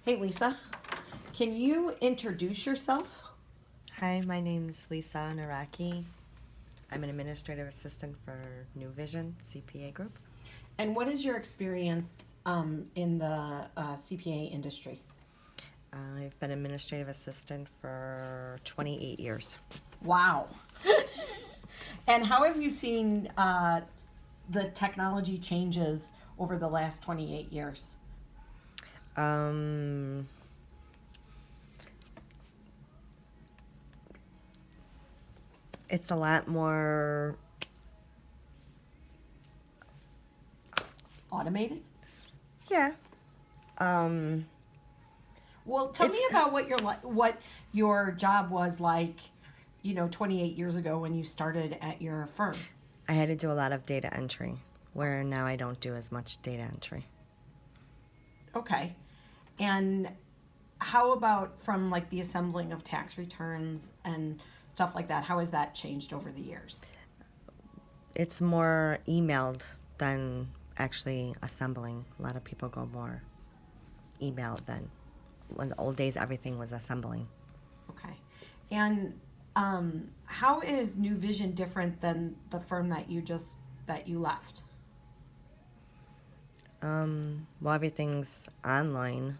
Hey, Lisa, can you introduce yourself? Hi, my name's Lisa Naraki. I'm an administrative assistant for New Vision CPA Group. And what is your experience in the CPA industry? I've been administrative assistant for 28 years. Wow. And how have you seen the technology changes over the last 28 years? Um, it's a lot more, Automated? yeah. Um, Well, tell me it's, about what your job was like, 28 years ago when you started at your firm. I had to do a lot of data entry, where now I don't do as much data entry. Okay. And how about from like the assembling of tax returns and stuff like that? How has that changed over the years? It's more emailed than actually assembling. A lot of people go more emailed than when the old days everything was assembling. Okay. And how is New Vision different than the firm that you left? Well, everything's online.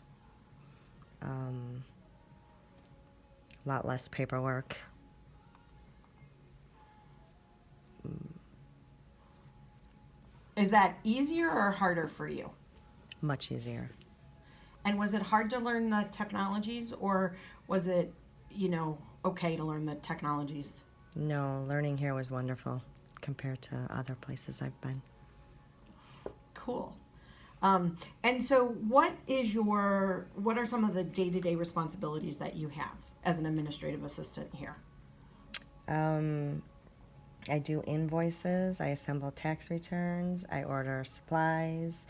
A lot less paperwork. Is that easier or harder for you? Much easier. And was it hard to learn the technologies, or was it, okay to learn the technologies? No, learning here was wonderful compared to other places I've been. Cool. And so, what are some of the day-to-day responsibilities that you have as an administrative assistant here? Um, I do invoices, I assemble tax returns, I order supplies.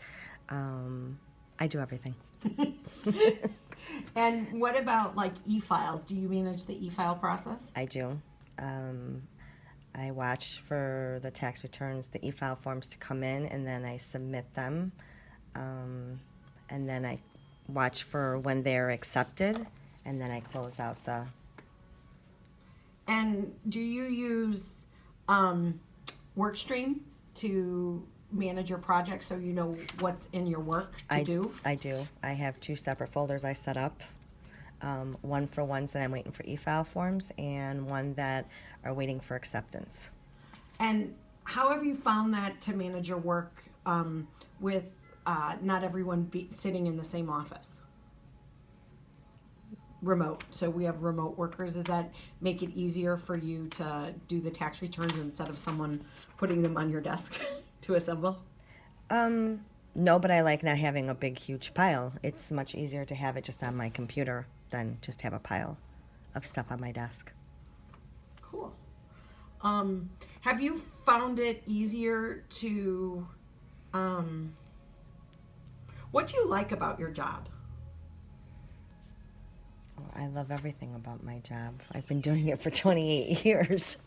I do everything. And what about like e-files? Do you manage the e-file process? I do. Um, I watch for the tax returns, the e-file forms to come in, and then I submit them. Um, and then I watch for when they're accepted, and then I close out the. And do you use WorkStream to manage your project so you know what's in your work to do? I do. I have two separate folders I set up. One for ones that I'm waiting for e-file forms, and one that are waiting for acceptance. And how have you found that to manage your work with not everyone sitting in the same office? Remote. So we have remote workers. Does that make it easier for you to do the tax returns instead of someone putting them on your desk to assemble? No, but I like not having a big, huge pile. It's much easier to have it just on my computer than just have a pile of stuff on my desk. Cool. Have you found it easier to? What do you like about your job? I love everything about my job. I've been doing it for 28 years.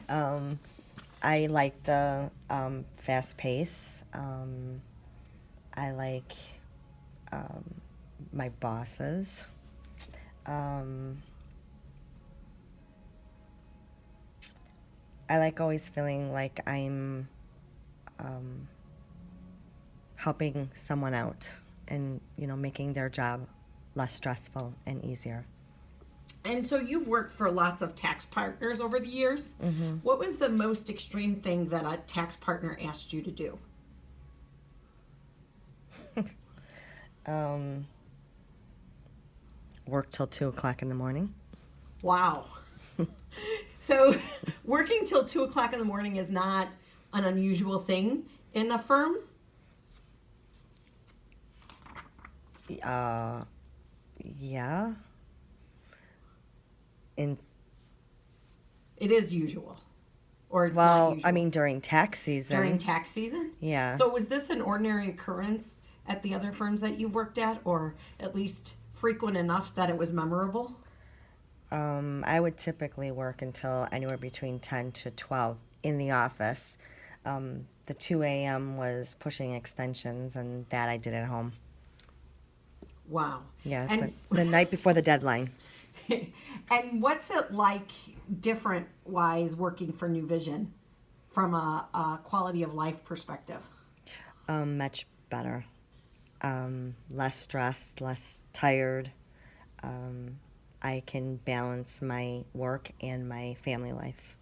um, I like the fast pace. I like um, my bosses. Um, I like always feeling like I'm um, helping someone out and, making their job less stressful and easier. And so you've worked for lots of tax partners over the years. Mm-hmm. What was the most extreme thing that a tax partner asked you to do? um, Work till 2 o'clock in the morning. Wow. So working till 2 o'clock in the morning is not an unusual thing in a firm? Uh, yeah. In It is usual. Or it's not Well, usual. I mean, during tax season. During tax season? Yeah. So was this an ordinary occurrence at the other firms that you've worked at, or at least frequent enough that it was memorable? I would typically work until anywhere between 10 to 12 in the office. The 2 a.m. was pushing extensions, and that I did at home. Wow. Yeah, And the night before the deadline. and what's it like different wise working for New Vision from a quality of life perspective? Much better. Less stressed, less tired. I can balance my work and my family life.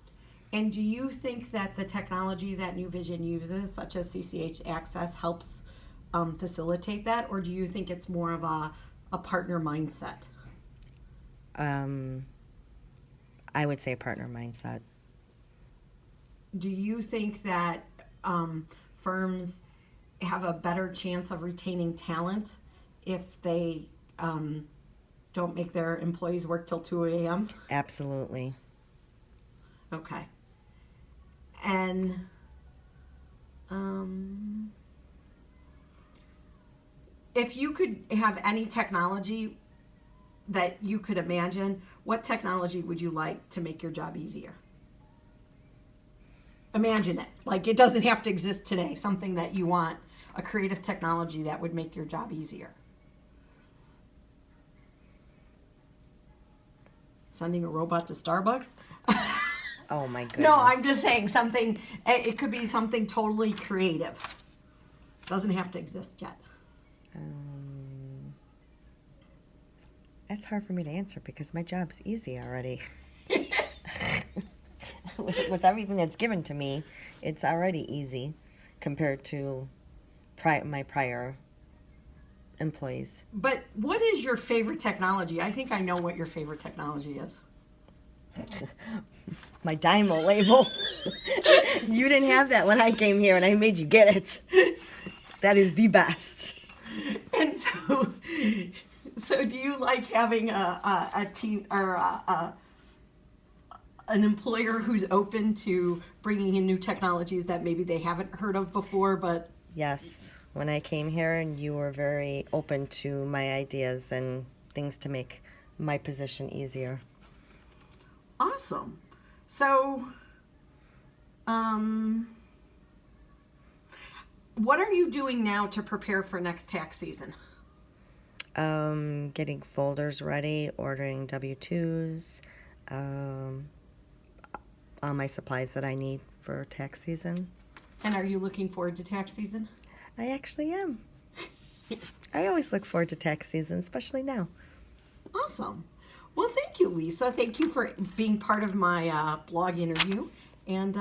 And do you think that the technology that New Vision uses, such as CCH Access, helps facilitate that, or do you think it's more of a partner mindset? Um, I would say partner mindset. Do you think that firms have a better chance of retaining talent if they don't make their employees work till 2 a.m.? Absolutely. Okay. And if you could have any technology that you could imagine, what technology would you like to make your job easier? Imagine it. Like, it doesn't have to exist today. Something that you want, a creative technology that would make your job easier. Sending a robot to Starbucks? Oh my goodness. No, I'm just saying something, it could be something totally creative. Doesn't have to exist yet. That's hard for me to answer because my job's easy already. With everything that's given to me, it's already easy compared to my prior employees. But what is your favorite technology? I think I know what your favorite technology is. My Dymo label. You didn't have that when I came here and I made you get it. That is the best. And so do you like having a team or an employer who's open to bringing in new technologies that maybe they haven't heard of before, but Yes, when I came here and you were very open to my ideas and things to make my position easier. awesome. So, what are you doing now to prepare for next tax season? Getting folders ready, ordering W-2s, all my supplies that I need for tax season. And are you looking forward to tax season? I actually am. I always look forward to tax season, especially now. Awesome. Well, thank you, Lisa. Thank you for being part of my blog interview. And